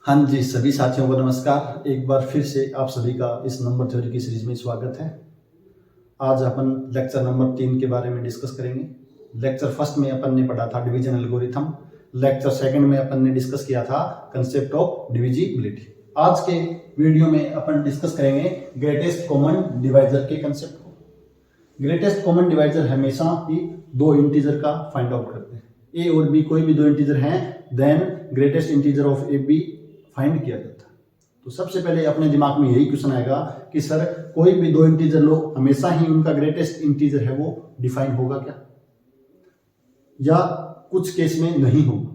हाँ जी, सभी साथियों को नमस्कार। एक बार फिर से आप सभी का इस नंबर थ्योरी की सीरीज में स्वागत है। आज अपन लेक्चर नंबर 3 के बारे में डिस्कस करेंगे। लेक्चर फर्स्ट में अपन ने पढ़ा था डिवीजन एल्गोरिथम। लेक्चर सेकंड में अपन ने डिस्कस किया था कंसेप्ट ऑफ डिविजिबिलिटी। आज के वीडियो में अपन डिस्कस करेंगे ग्रेटेस्ट कॉमन डिवाइजर के कंसेप्ट को। ग्रेटेस्ट कॉमन डिवाइजर हमेशा ही दो इंटीजर का फाइंड आउट करते हैं। ए और बी कोई भी दो इंटीजर हैं, then greatest integer of A B find किया जाता है। तो सबसे पहले अपने दिमाग में यही क्वेश्चन आएगा कि सर कोई भी दो इंटीजर लो, हमेशा ही उनका ग्रेटेस्ट इंटीजर है वो डिफाइन होगा क्या, या कुछ केस में नहीं होगा?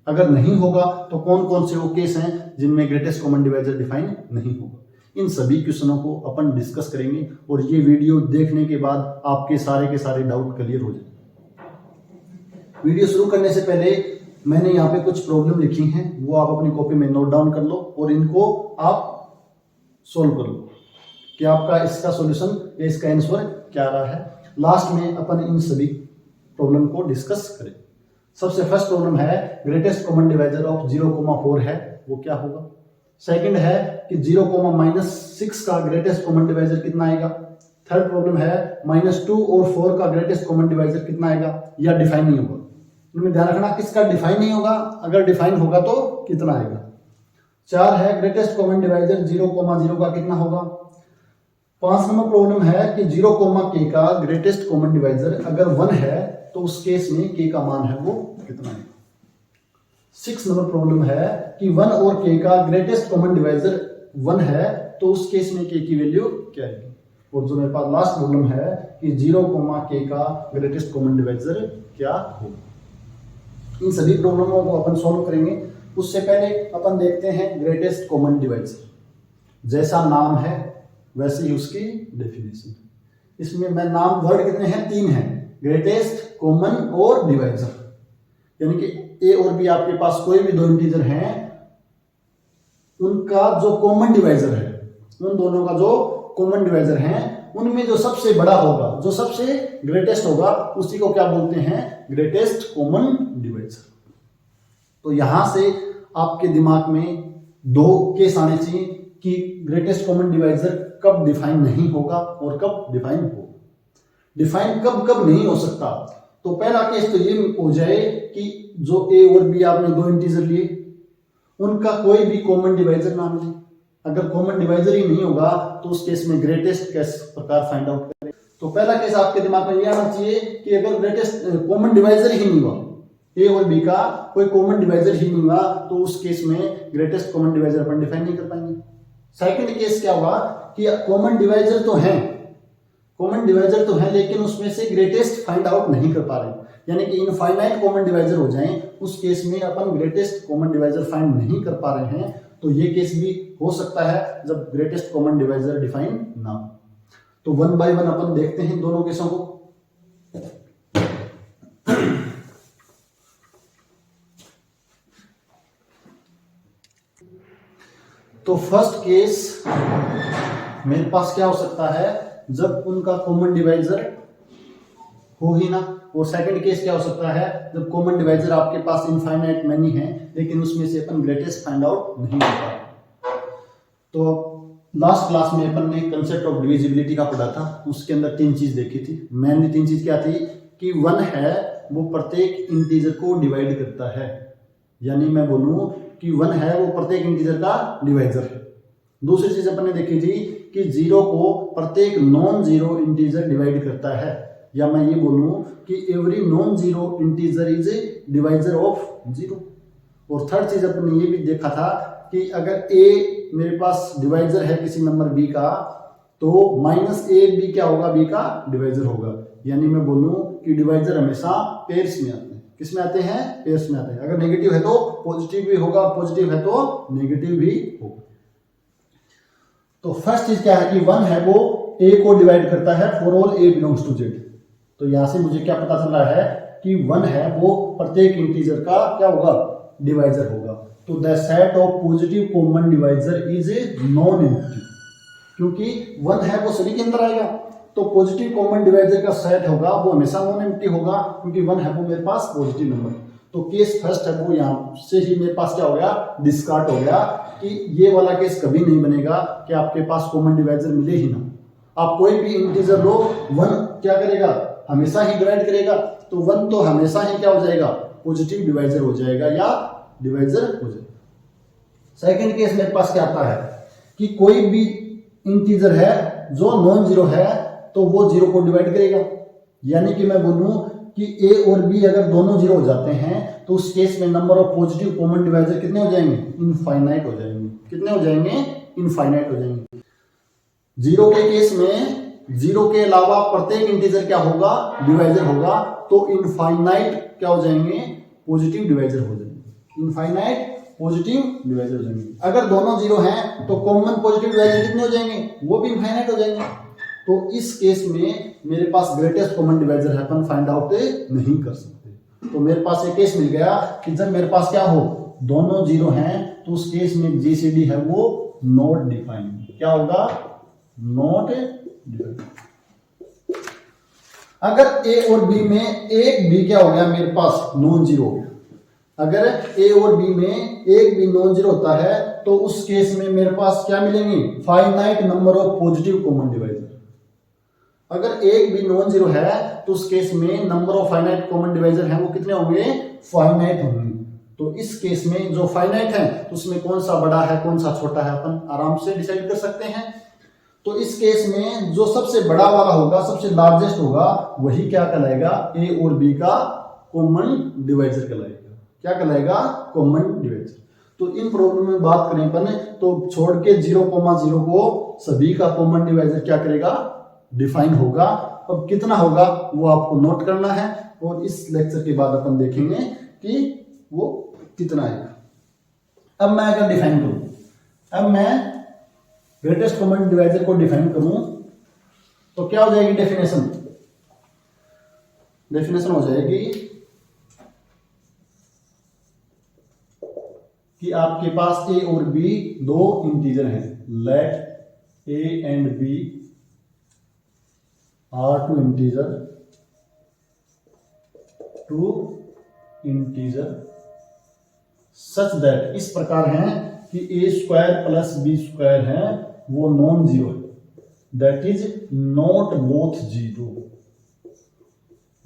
अगर नहीं होगा तो कौन कौन से वो केस हैं जिनमें ग्रेटेस्ट कॉमन डिवाइजर डिफाइन नहीं होगा? इन सभी क्वेश्चनों को अपन डिस्कस करेंगे और ये वीडियो देखने के बाद आपके सारे के सारे डाउट क्लियर हो जाएंगे। वीडियो शुरू करने से पहले मैंने यहाँ पे कुछ प्रॉब्लम लिखी हैं, वो आप अपनी कॉपी में नोट डाउन कर लो और इनको आप सोल्व कर लो कि आपका इसका सॉल्यूशन या इसका आंसर क्या रहा है। लास्ट में अपन इन सभी प्रॉब्लम को डिस्कस करें। सबसे फर्स्ट प्रॉब्लम है ग्रेटेस्ट कॉमन डिवाइजर ऑफ 0,4 है, वो क्या होगा? सेकंड है कि 0,-6 का ग्रेटेस्ट कॉमन डिवाइजर कितना आएगा? थर्ड प्रॉब्लम है -2 और 4 का ग्रेटेस्ट कॉमन डिवाइजर कितना आएगा, या डिफाइन नहीं होगा। इनमें ध्यान रखना किसका डिफाइन नहीं होगा, अगर डिफाइन होगा तो कितना आएगा। 4 है ग्रेटेस्ट कॉमन डिवाइजर 0,0 का कितना होगा। 5 नंबर प्रॉब्लम है कि 0, k का ग्रेटेस्ट कॉमन डिवाइजर अगर 1 है तो उस केस में k का मान है वो कितना है। 6 नंबर प्रॉब्लम है कि 1 और k का ग्रेटेस्ट कॉमन डिवाइजर 1 है तो उस केस में k की वैल्यू क्या है। और जो मेरे पास लास्ट प्रॉब्लम है कि 0, k का ग्रेटेस्ट कॉमन डिवाइजर क्या होगा। इन सभी प्रॉब्लमों को अपन सॉल्व करेंगे। उससे पहले अपन देखते हैं ग्रेटेस्ट कॉमन डिवाइजर। जैसा नाम है वैसे ही उसकी डेफिनेशन। इसमें मैं नाम वर्ड कितने हैं? 3 हैं, ग्रेटेस्ट, कॉमन और डिवाइजर। यानी कि ए और बी आपके पास कोई भी दो इंटीजर हैं, उनका जो कॉमन डिवाइजर है, उन दोनों का जो कॉमन डिवाइजर है उनमें जो सबसे बड़ा होगा, जो सबसे ग्रेटेस्ट होगा, उसी को क्या बोलते हैं? Greatest common divisor. तो यहां से आपके दिमाग में दो केस आने चाहिए कि ग्रेटेस्ट कॉमन डिवाइजर कब डिफाइन नहीं होगा और कब डिफाइन होगा। डिफाइन कब कब नहीं हो सकता, तो पहला केस तो ये हो जाए कि जो ए और बी आपने दो इंटीजर लिए, उनका कोई भी कॉमन डिवाइजर ना मिले। अगर कॉमन डिवाइजर ही नहीं होगा तो उस केस में ग्रेटेस्ट किस प्रकार फाइंड आउट करें? तो पहला केस आपके दिमाग में ये आना चाहिए कि अगर ग्रेटेस्ट कॉमन डिवाइजर ही नहीं हुआ, ए और बी का कोई कॉमन डिवाइजर ही नहीं हुआ, तो उस केस में ग्रेटेस्ट कॉमन डिवाइजर अपन डिफाइन नहीं कर पाएंगे। सेकंड केस क्या हुआ कि कॉमन डिवाइजर तो है, कॉमन डिवाइजर तो है, लेकिन उसमें से ग्रेटेस्ट फाइंड आउट नहीं कर पा रहे, यानी कि इनफाइनाइट कॉमन डिवाइजर हो जाएं, उस केस में अपन ग्रेटेस्ट कॉमन डिवाइजर फाइंड नहीं कर पा रहे हैं। तो ये केस भी हो सकता है जब ग्रेटेस्ट कॉमन डिवाइजर डिफाइन ना हो। तो 1 बाय 1 अपन देखते हैं दोनों केसों को। तो फर्स्ट केस मेरे पास क्या हो सकता है, जब उनका कॉमन डिवाइजर हो ही ना। और सेकंड केस क्या हो सकता है, जब कॉमन डिवाइजर आपके पास इनफाइनाइट मैनी है, लेकिन उसमें से अपन ग्रेटेस्ट फाइंड आउट नहीं कर पा। तो लास्ट क्लास में अपन ने कंसेप्ट ऑफ डिविजिबिलिटी का पढ़ा था, उसके अंदर 3 चीज देखी थी। मेनली 3 चीज क्या थी कि 1 है वो प्रत्येक इंटीजर को डिवाइड करता है, यानी मैं बोलूं कि 1 है वो प्रत्येक इंटीजर का डिवाइजर है। दूसरी चीज अपन ने देखी थी कि 0 को प्रत्येक नॉन जीरो इंटीजर डिवाइड करता है, या मैं ये बोलूं कि every non zero integer is a divisor of 0। और थर्ड चीज अपन ने ये भी देखा था कि अगर ए मेरे पास डिवाइजर है किसी नंबर बी का, तो -ab क्या होगा? बी का डिवाइजर होगा। यानी मैं बोलूं कि डिवाइजर हमेशा पेयर्स में आते हैं। किस में आते हैं? पेयर्स में आते हैं। अगर नेगेटिव है तो पॉजिटिव भी होगा, पॉजिटिव है तो नेगेटिव भी होगा। तो फर्स्ट चीज क्या है कि 1 है वो a को डिवाइड करता है for all a belongs to z। तो यहां से मुझे क्या पता चल रहा है कि 1 है वो प्रत्येक इंटीजर का क्या होगा? डिवाइजर होगा। तो the set of positive common divisor is a non empty, क्योंकि 1 है वो सभी के अंदर आएगा, तो पॉजिटिव कॉमन डिवाइजर का सेट होगा वो हमेशा नॉन एम्प्टी होगा, क्योंकि 1 है वो मेरे पास पॉजिटिव नंबर। तो केस फर्स्ट है वो यहाँ से ही मेरे पास क्या हो गया, डिस्कार्ड हो गया कि ये वाला केस कभी नहीं बनेगा कि आपके पास कॉमन डिवाइजर मिले ही ना। आप कोई भी इंटीजर लो, 1 क्या करेगा, हमेशा ही डिवाइड करेगा, तो 1 तो हमेशा ही क्या हो जाएगा, पॉजिटिव डिवाइजर हो जाएगा या डिवाइजर हो जाएगा। सेकंड केस मेरे पास क्या आता है कि कोई भी इंटीजर है जो नॉन जीरो है तो वो 0 को डिवाइड करेगा। यानी कि मैं बोलूं कि a और b अगर दोनों 0 हो जाते हैं तो उस केस में number of positive common divisor कितने हो जाएंगे, इनफाइनाइट हो जाएंगे। कितने हो जाएंगे, इनफाइनाइट हो जाएंगे। 0 के केस में 0 के अलावा प्रत्येक इंटीजर क्या होगा, डिवाइजर होगा, तो इनफाइनाइट क्या हो जाएंगे, पॉजिटिव डिवाइजर हो जाएंगे। इनफाइनाइट पॉजिटिव डिवाइजर हो जाएंगे। अगर दोनों 0 हैं तो कॉमन पॉजिटिव डिवाइजर कितने हो जाएंगे, वो भी इनफाइनाइट हो जाएंगे। तो इस केस में मेरे पास ग्रेटेस्ट कॉमन डिवाइजर है, अपन फाइंड आउट नहीं कर सकते। तो मेरे पास एक केस मिल गया कि जब मेरे पास क्या हो, दोनों 0 हैं तो उस केस में जीसीडी है वो नॉट डिफाइंड। क्या होगा, नॉट डिफाइंड। अगर ए और बी में एक भी क्या हो गया मेरे पास नॉन जीरो, अगर ए और बी में एक भी नॉन जीरो होता है तो उस केस में मेरे पास क्या मिलेंगे, finite number of positive common divisor. अगर एक भी नॉन जीरो है तो उस केस में number of finite common divisor है वो कितने होंगे, फाइनाइट होंगे। तो इस केस में जो फाइनाइट है तो उसमें कौन सा बड़ा है कौन सा छोटा है अपन आराम से डिसाइड कर सकते हैं। तो इस केस में जो सबसे बड़ा वाला होगा, सबसे लार्जेस्ट होगा, वही क्या कहलाएगा, ए और बी का कॉमन डिवाइजर कहलाएगा। क्या कहलाएगा, कॉमन डिवाइजर। तो इन प्रॉब्लम में बात करें अपन तो छोड़ के 0,0 को सभी का कॉमन डिवाइजर क्या करेगा, डिफाइन होगा। अब कितना होगा वो आपको नोट करना है और इस लेक्चर के बाद अपन देखेंगे कि वो कितना आएगा। अब मैं अगर डिफाइन करूं, अब मैं ग्रेटेस्ट कॉमन डिवाइजर को डिफाइन करूं तो क्या हो जाएगी डेफिनेशन, डेफिनेशन हो जाएगी कि आपके पास ए और बी दो इंटीजर हैं, let A and B are two integers such that, इस प्रकार हैं कि A square plus B square है वो नॉन जीरो है, that is not both zero,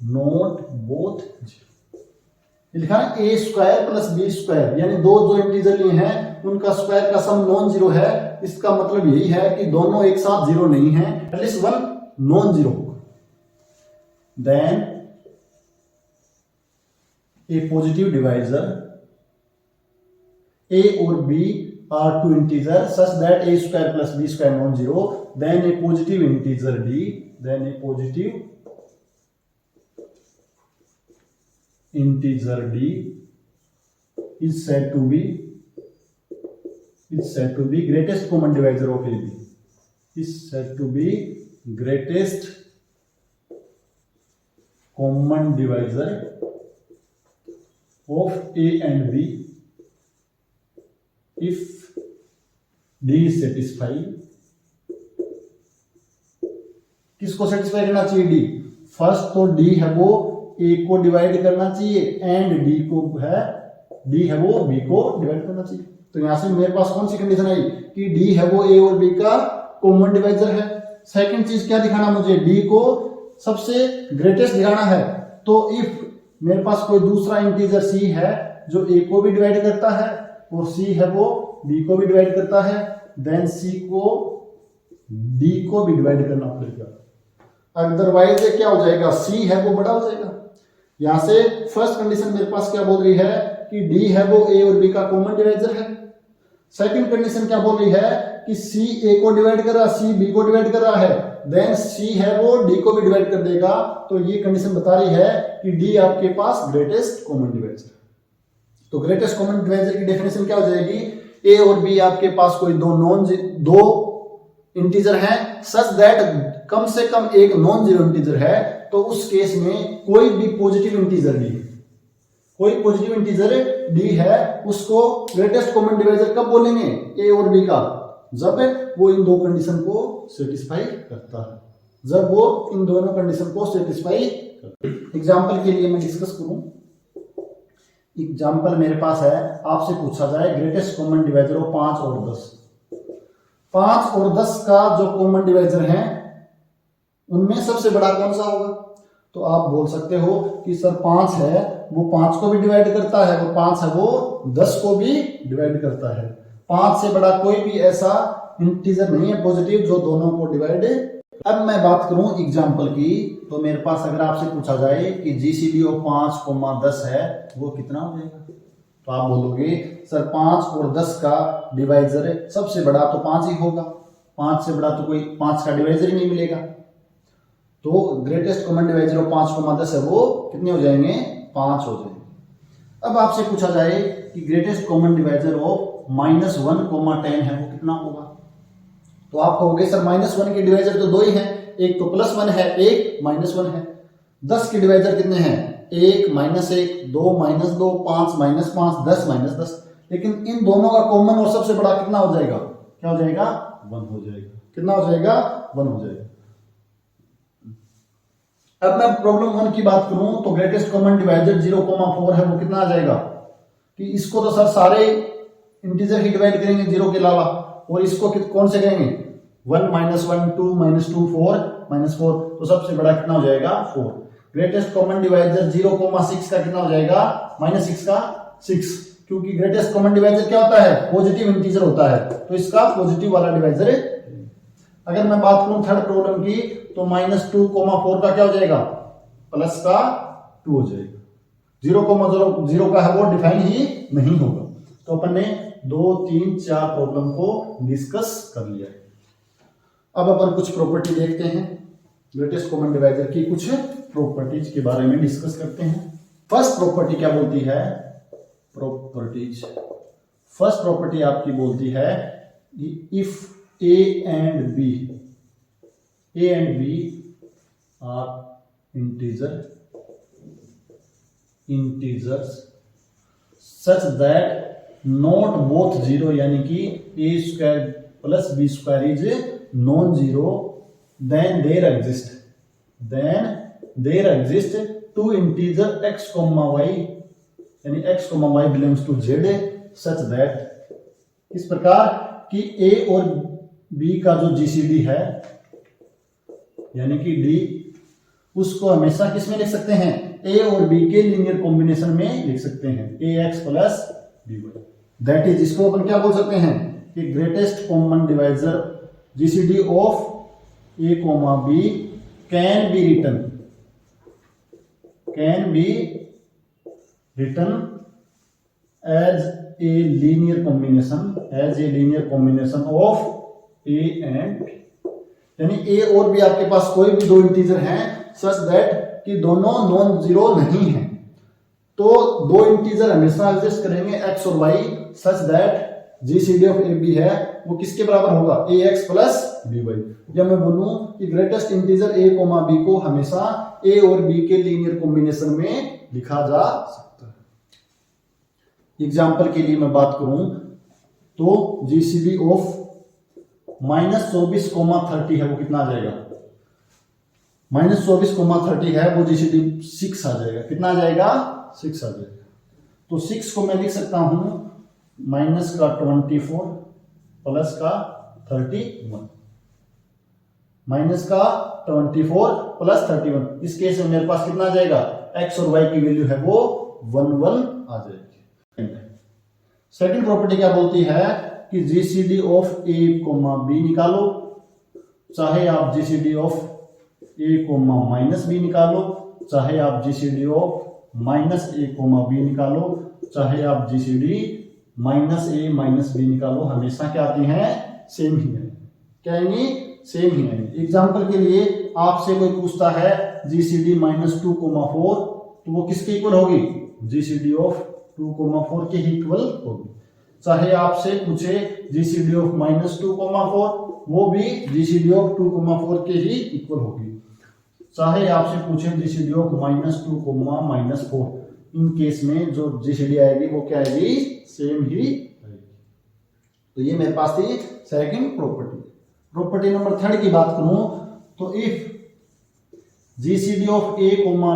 not both zero. लिखा है A square plus B square, यानी दो जो इंटीजर लिए हैं उनका स्क्वायर का सम नॉन जीरो है। इसका मतलब यही है कि दोनों एक साथ जीरो नहीं है, एटलीस्ट वन नॉन जीरो होगा। Then A positive divisor a or b are two integers such that a square plus b square non-zero, then a positive integer d, then a positive integer d is said to be greatest common divisor of a b, is said to be greatest common divisor of a and b if D is satisfied। किसको satisfy करना चाहिए, D। First तो D है वो A को divide करना चाहिए and D है वो B को डिवाइड करना चाहिए। तो यहां से मेरे पास कौन सी कंडीशन आई कि D है वो A और B का कॉमन डिवाइजर है। सेकंड चीज क्या दिखाना मुझे, D को सबसे ग्रेटेस्ट दिखाना है। तो इफ मेरे पास कोई दूसरा इंटीजर C है जो A को भी डिवाइड करता है और C है वो B को भी डिवाइड करता है, देन C को D को भी डिवाइड करना पड़ेगा। अदरवाइज क्या हो जाएगा, C है वो बड़ा हो जाएगा। यहां से फर्स्ट कंडीशन मेरे पास क्या बोल रही है कि D है वो A और B का कॉमन डिवाइजर है। सेकंड कंडीशन क्या बोल रही है कि C A को डिवाइड कर रहा है, C B को डिवाइड कर रहा है, देन C है वो D को भी डिवाइड कर देगा। तो ये कंडीशन बता रही है कि D आपके पास ग्रेटेस्ट कॉमन डिवाइजर। तो ग्रेटेस्ट कॉमन डिवाइजर की डेफिनेशन क्या हो जाएगी, ए और बी आपके पास कोई दो इंटीजर हैं सच दैट कम से कम एक नॉन जीरो इंटीजर है। तो उस केस में कोई भी पॉजिटिव इंटीजर डी, कोई पॉजिटिव इंटीजर डी है उसको ग्रेटेस्ट कॉमन डिवाइजर कब बोलेंगे, ए और बी का, जब वो इन दो कंडीशन को सेटिस्फाई करता है, जब वो इन दोनों कंडीशन को सेटिस्फाई करता है। एग्जाम्पल के लिए मैं डिस्कस करूं, एग्जाम्पल मेरे पास है, आपसे पूछा जाए ग्रेटेस्ट कॉमन डिवाइजर ऑफ 5 और 10। 5 और 10 का जो कॉमन डिवाइजर है उनमें सबसे बड़ा कौन सा होगा? तो आप बोल सकते हो कि सर 5 है वो 5 को भी डिवाइड करता है, वो 5 है वो 10 को भी डिवाइड करता है। 5 से बड़ा कोई भी ऐसा इंटीजर नहीं है पॉजिटिव जो दोनों को डिवाइड। अब मैं बात करूं एग्जाम्पल की, तो मेरे पास अगर आपसे पूछा जाए कि जीसीडी ऑफ 5, 10 है वो कितना हो जाएगा, तो आप बोलोगे सर 5 और 10 का डिवाइजर सबसे बड़ा तो 5 ही होगा, 5 से बड़ा तो कोई 5 का डिवाइजर ही नहीं मिलेगा। तो ग्रेटेस्ट कॉमन डिवाइजर ऑफ 5, 10 है वो कितने हो जाएंगे? 5 हो जाएंगे। अब आपसे पूछा जाए कि ग्रेटेस्ट कॉमन डिवाइजर ऑफ -1, 10 है वो कितना होगा, तो आप कहोगे सर -1 के डिवाइजर तो 2 ही हैं, एक तो +1 है, एक -1 है। 10 के डिवाइजर कितने हैं? 1, -1, 2, -2, 5, -5, 10, -10। लेकिन इन दोनों का कॉमन और सबसे बड़ा कितना हो जाएगा? क्या हो जाएगा? 1 हो जाएगा। कितना हो जाएगा? 1 हो जाएगा। अब मैं प्रॉब्लम 1 की बात करूं तो ग्रेटेस्ट कॉमन डिवाइजर 0,4 है वो कितना आ जाएगा? कि इसको तो सर सारे इंटीजर ही डिवाइड करेंगे 0 के अलावा, और इसको कौन से करेंगे? 1, -1, 2, -2, 4, -4, तो सबसे बड़ा कितना हो जाएगा? 4। ग्रेटेस्ट कॉमन डिवाइजर 0,6 का कितना हो जाएगा? -6 का 6, क्योंकि ग्रेटेस्ट कॉमन डिवाइजर क्या होता है? पॉजिटिव इंटीजर होता है, तो इसका पॉजिटिव वाला डिवाइजर है। अगर मैं बात करूं थर्ड प्रॉब्लम की, तो -2,4 का क्या हो जाएगा? प्लस का 2 हो जाएगा। 0,0 का है वो डिफाइन ही नहीं होगा। तो अपन ने 2, 3, 4 प्रॉब्लम को डिस्कस कर लिया है। अब अपन कुछ प्रॉपर्टी देखते हैं, ग्रेटेस्ट कॉमन डिवाइजर की कुछ प्रॉपर्टीज के बारे में डिस्कस करते हैं। फर्स्ट प्रॉपर्टी क्या बोलती है? फर्स्ट प्रॉपर्टी आपकी बोलती है if A and B are integers such that not both 0, यानी कि a² plus b² is non-zero, then there exist two integer x, y, यानी x, y belongs to z such that, इस प्रकार कि a और b का जो GCD है यानी कि d, उसको हमेशा किस में लिख सकते हैं? a और b के लीनियर कॉम्बिनेशन में लिख सकते हैं, ax plus by। That is, इसको अपन क्या बोल सकते हैं कि greatest common divisor GCD of a, b can be written as a linear combination of a and b, यानी a और b आपके पास कोई भी दो इंटीजर हैं such that कि दोनों नॉन जीरो नहीं हैं, तो दो इंटीजर हमेशा एग्जिस्ट करेंगे x और y such that GCD of A B है वो किसके बराबर होगा? ax plus by। या मैं बोलूं कि ग्रेटेस्ट इंटीजर a, b को हमेशा a और b के लीनियर कॉम्बिनेशन में लिखा जा सकता है। एग्जाम्पल के लिए मैं बात करूं तो जीसीडी ऑफ -24,30 है वो कितना आ जाएगा? -24,30 है वो जीसीडी 6 आ जाएगा। कितना आ जाएगा? 6 आ जाएगा। तो 6 को मैं लिख सकता हूं -24 प्लस का 31, -24 प्लस 31। इस केस में मेरे पास कितना आ जाएगा? x और y की वैल्यू है वो 1 1 आ जाएगी। सेकंड प्रॉपर्टी क्या बोलती है कि जीसीडी ऑफ a, b निकालो, चाहे आप जीसीडी ऑफ a, b निकालो, चाहे आप जीसीडी ऑफ -a, b निकालो, चाहे आप जीसीडी -a, b निकालो, हमेशा क्या आती हैं? सेम ही है। क्या आएंगी? सेम ही आएंगी। एग्जाम्पल के लिए आपसे कोई पूछता है जीसीडी -2,4, तो वो किसके इक्वल होगी? जीसीडी ऑफ 2,4 के ही इक्वल होगी। चाहे आपसे पूछे जीसीडी ऑफ -2,4, वो भी जीसीडी ऑफ 2,4 के ही इक्वल होगी। चाहे आपसे पूछे जीसीडी ऑफ -2, इन केस में जो जीसीडी आएगी वो क्या आएगी? सेम ही आएगी। तो ये मेरे पास थी सेकंड प्रॉपर्टी। प्रॉपर्टी नंबर 3 की बात करूं तो if GCD of a,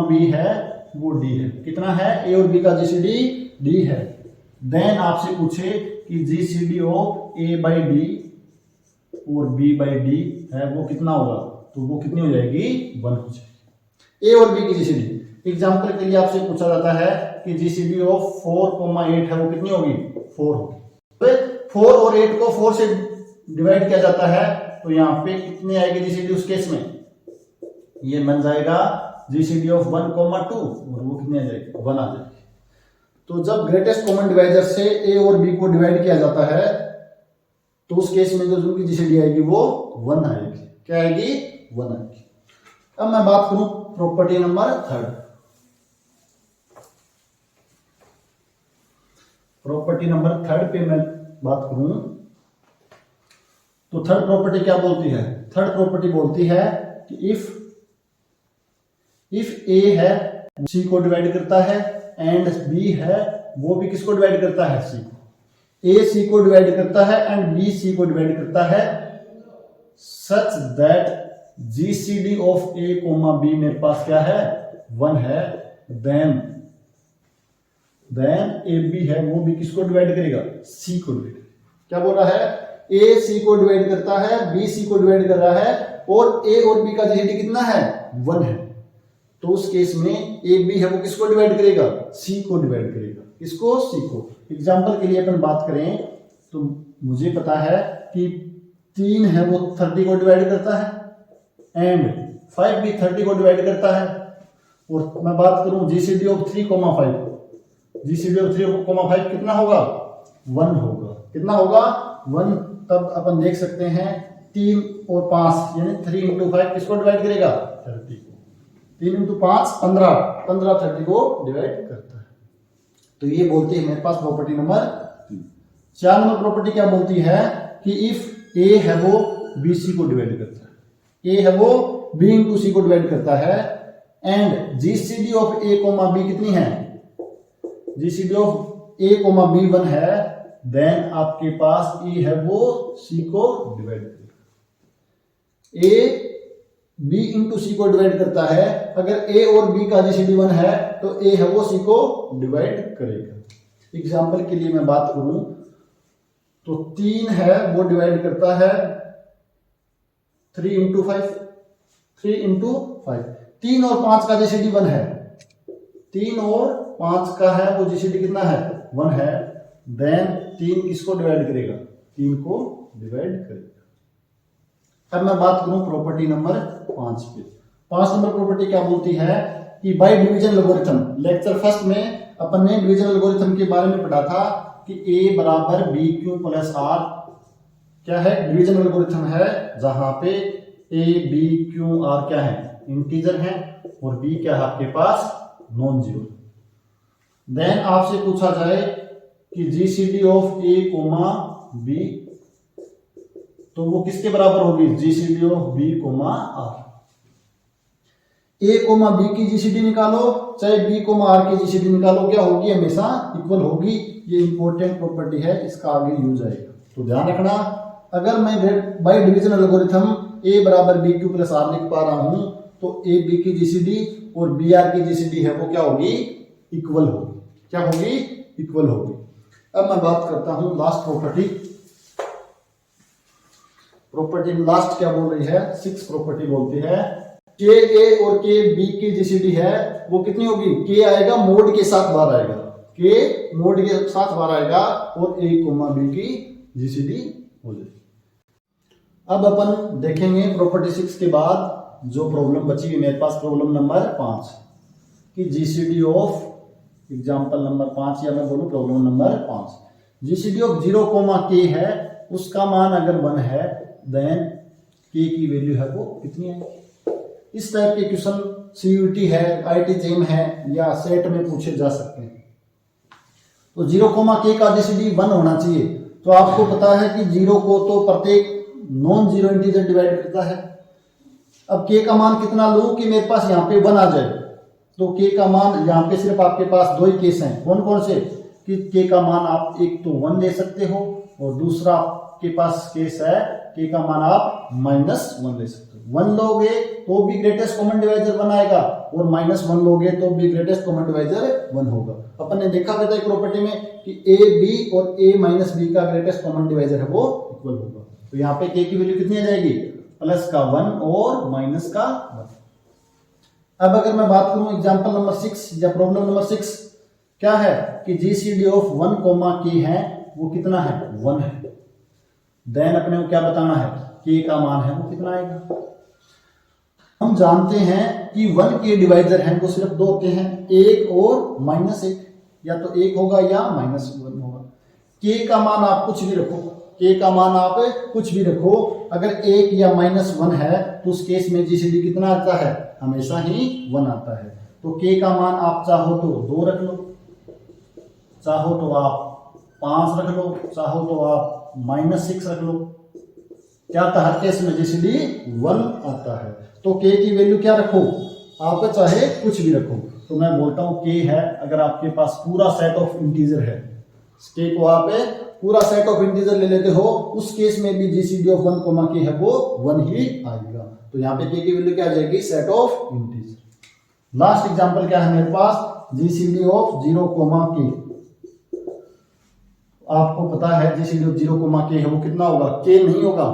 b है वो d है। कितना है? a और b का जीसीडी डी है, देन आपसे पूछे कि GCD of A by D और बी बाई डी है वो कितना होगा, तो वो कितनी हो जाएगी, 1 हो जाएगी। ए और बी की जीसीडी एग्जांपल के लिए आपसे पूछा जाता है कि जीसीडी ऑफ 4,8 है वो कितनी होगी, 4 होगी। तो 4 और 8 को 4 से डिवाइड किया जाता है, तो यहाँ पे कितनी आएगी जीसीडी उस केस में, ये बन जाएगा जीसीडी ऑफ 1,2 और वो कितनी आ जाएगी, 1 आ जाएगी। तो जब ग्रेटेस्ट कॉमन डिवाइजर से ए और बी को डिवाइड किया जाता है तो उस केस में जो उनकी जीसीडी आएगी वो 1 आएगी। क्या आएगी, 1 आएगी। अब मैं बात करूं प्रॉपर्टी नंबर 3। प्रॉपर्टी नंबर 3 पे मैं बात करूं तो थर्ड प्रॉपर्टी क्या बोलती है, थर्ड प्रॉपर्टी बोलती है कि इफ ए है सी को डिवाइड करता है एंड बी है वो भी किसको डिवाइड करता है, सी को। ए सी को डिवाइड करता है एंड बी सी को डिवाइड करता है such that GCD of A comma B मेरे पास क्या है, 1 है, देन ए बी है वो भी किसको डिवाइड करेगा, सी को डिवाइड करेगा। क्या बोल रहा है, ए सी को डिवाइड करता है, बी सी को डिवाइड कर रहा है और ए और बी का जीसीडी कितना है, 1 है। तो उस केस में ए बी है वो किसको डिवाइड करेगा, सी को डिवाइड करेगा। किसको, सी को। एग्जांपल के लिए अपन बात करें तो मुझे पता है कि 3 है वो 30 को डिवाइड करता है एंड 5 भी 30 को डिवाइड करता है। और मैं बात करूं जीसीडी ऑफ 3,5, जीसीडी ऑफ 3,5 कितना होगा, 1 होगा। कितना होगा, 1। तब अपन देख सकते हैं 3 और 5 यानी 3 इंटू 5 किसको डिवाइड करेगा, 30 को। 3 इंटू 5 15 30 को डिवाइड करता है। तो ये बोलती है मेरे पास प्रॉपर्टी नंबर 3। 4 नंबर प्रॉपर्टी क्या बोलती है कि इफ ए है वो बी सी को डिवाइड करता है, ए है वो बी इंटू सी को डिवाइड करता है and GCD of A comma B कितनी है, GCD of A comma B 1 है, देन आपके पास ए है वो सी को डिवाइड करेगा। ए बी इंटू सी को डिवाइड करता है, अगर ए और बी का जीसीडी 1 है तो ए है वो सी को डिवाइड करेगा। एग्जाम्पल के लिए मैं बात करूं तो 3 है वो डिवाइड करता है 3 इंटू 5, 3 इंटू 5। 3 और 5 का जीसीडी 1 है, 3 और 5 का है वो जीसीडी कितना है, 1 है, देन 3 किसको डिवाइड करेगा, 3 को डिवाइड करेगा। अब मैं बात करूं प्रॉपर्टी नंबर 5 पे। 5 नंबर प्रॉपर्टी क्या बोलती है कि by division algorithm, lecture first में अपन ने डिवीजन एल्गोरिथम के बारे में पढ़ा था कि a बराबर बी क्यू प्लस आर क्या है, डिवीजन एल्गोरिथम है जहां पे a b q r क्या है, इंटीजर है और b क्या है आपके पास, नॉन जीरो। देन आपसे पूछा जाए कि GCD of a comma b तो वो किसके बराबर होगी, GCD of b comma r। a comma b की जीसीडी निकालो चाहे b कोमा r की जीसीडी निकालो, क्या होगी, हमेशा इक्वल होगी। ये इंपॉर्टेंट प्रॉपर्टी है, इसका आगे यूज आएगा, तो ध्यान रखना। अगर मैं बाय डिवीजन एल्गोरिथम a बराबर बी क्यू प्लस आर लिख पा रहा हूं तो a b की जीसीडी और बी आर की जीसीडी है वो क्या होगी, इक्वल होगी। क्या होगी, इक्वल होगी। अब मैं बात करता हूं लास्ट प्रॉपर्टी। प्रॉपर्टी लास्ट क्या बोल रही है, 6 प्रॉपर्टी बोलती है के ए और के बी की जीसीडी है वो कितनी होगी, के आएगा मोड के साथ बाहर आएगा, के मोड के साथ बाहर आएगा और ए कोमा बी की जीसीडी हो जाएगी। अब अपन देखेंगे प्रॉपर्टी 6 के बाद जो प्रॉब्लम बची है मेरे पास, प्रॉब्लम नंबर 5 कि जीसीडी ऑफ एग्जांपल नंबर 5 या मैं बोलूं problem number 5, GCD of 0 comma k है, उसका मान अगर 1 है देन के की वैल्यू है वो कितनी है। इस टाइप के क्वेश्चन सीयूटी है, आईटी जेम है या सेट में पूछे जा सकते हैं। तो 0 कोमा के का जीसीडी 1 होना चाहिए। तो आपको पता है कि 0 को तो प्रत्येक नॉन जीरो इंटीजर डिवाइड करता है। अब के का मान कितना लूं कि मेरे पास यहाँ पे 1 आ जाए, तो के का मान यहाँ पे सिर्फ आपके पास 2 ही केस हैं, कौन कौन से, कि के का मान आप एक तो 1 ले सकते हो और दूसरा आपके पास केस है के का मान आप -1 ले सकते हो। 1 लोगे तो भी ग्रेटेस्ट कॉमन डिवाइजर 1 आएगा और -1 लोगे तो भी ग्रेटेस्ट कॉमन डिवाइजर 1 होगा। अपन ने देखा था एक प्रॉपर्टी में कि a b और a माइनस b का ग्रेटेस्ट कॉमन डिवाइजर है वो इक्वल होगा। तो यहाँ पे k की वैल्यू कितनी आ जाएगी, प्लस का 1 और माइनस का 1। अब अगर मैं बात करूं एग्जांपल नंबर 6 या प्रॉब्लम नंबर 6, क्या है कि जीसीडी ऑफ 1 k है वो कितना है, 1 है। देन अपने को क्या बताना है, k का मान है वो कितना आएगा। हम जानते हैं कि 1 के डिवाइजर हैं वो सिर्फ 2 होते हैं, 1 और -1, या तो 1 होगा या -1 होगा। k का मान आप कुछ भी रखो, k का मान आप कुछ भी रखो, अगर 1 या -1 है तो उस केस में जीसीडी कितना आता है, हमेशा ही 1 आता है। तो k का मान आप चाहो तो 2 रख लो, चाहो तो आप 5 रख लो, चाहो तो आप -6 रख लो, क्या आता है, हर केस में जीसीडी 1 आता है। तो k की वैल्यू क्या रखो, आप चाहे कुछ भी रखो। तो मैं बोलता हूं k है, अगर आपके पास पूरा सेट ऑफ इंटीजर है, k को आप पूरा सेट ऑफ इंटीजर ले लेते हो, उस केस में भी जीसीडी ऑफ 1 k है वो 1 ही आएगा। तो यहाँ पे k की वैल्यू क्या आ जाएगी, set of integer. Last example क्या है मेरे पास, जीसीडी ऑफ 0 k। आपको पता है जीसीडी ऑफ 0 k है वो कितना होगा, k नहीं होगा,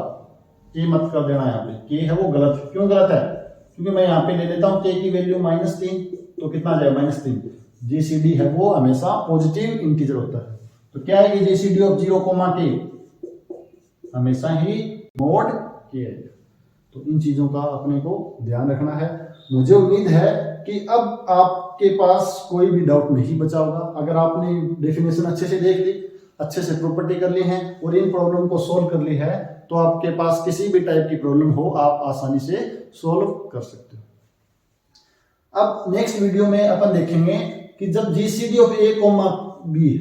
k मत कर देना, यहाँ पे k है वो गलत है। क्यों गलत है, क्योंकि मैं यहाँ पे ले लेता हूँ k की वैल्यू -3, तो कितना आ जाएगा, -3। जीसीडी है वो हमेशा पॉजिटिव इंटीजर होता है। तो क्या है कि जीसीडी ऑफ 0 k हमेशा ही mod k है। तो इन चीजों का अपने को ध्यान रखना है। मुझे उम्मीद है कि अब आपके पास कोई भी डाउट नहीं बचा होगा। अगर आपने डेफिनेशन अच्छे से देख ली, अच्छे से प्रॉपर्टी कर ली है और इन प्रॉब्लम को सोल्व कर ली है, तो आपके पास किसी भी टाइप की प्रॉब्लम हो आप आसानी से सोल्व कर सकते हो। अब नेक्स्ट वीडियो में अपन देखेंगे कि जब जीसीडी ऑफ a, b,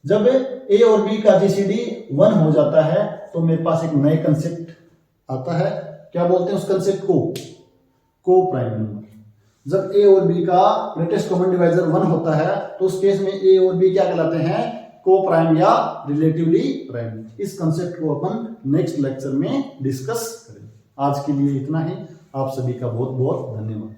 जब a और b का जीसीडी 1 हो जाता है तो मेरे पास एक नए कंसेप्ट आता है। क्या बोलते हैं उस कंसेप्ट को, को प्राइम नंबर। जब a और b का ग्रेटेस्ट कॉमन डिवाइजर 1 होता है तो उस केस में a और b क्या कहलाते हैं, को प्राइम या रिलेटिवली प्राइम। इस कंसेप्ट को अपन नेक्स्ट लेक्चर में डिस्कस करेंगे। आज के लिए इतना ही। आप सभी का बहुत बहुत धन्यवाद।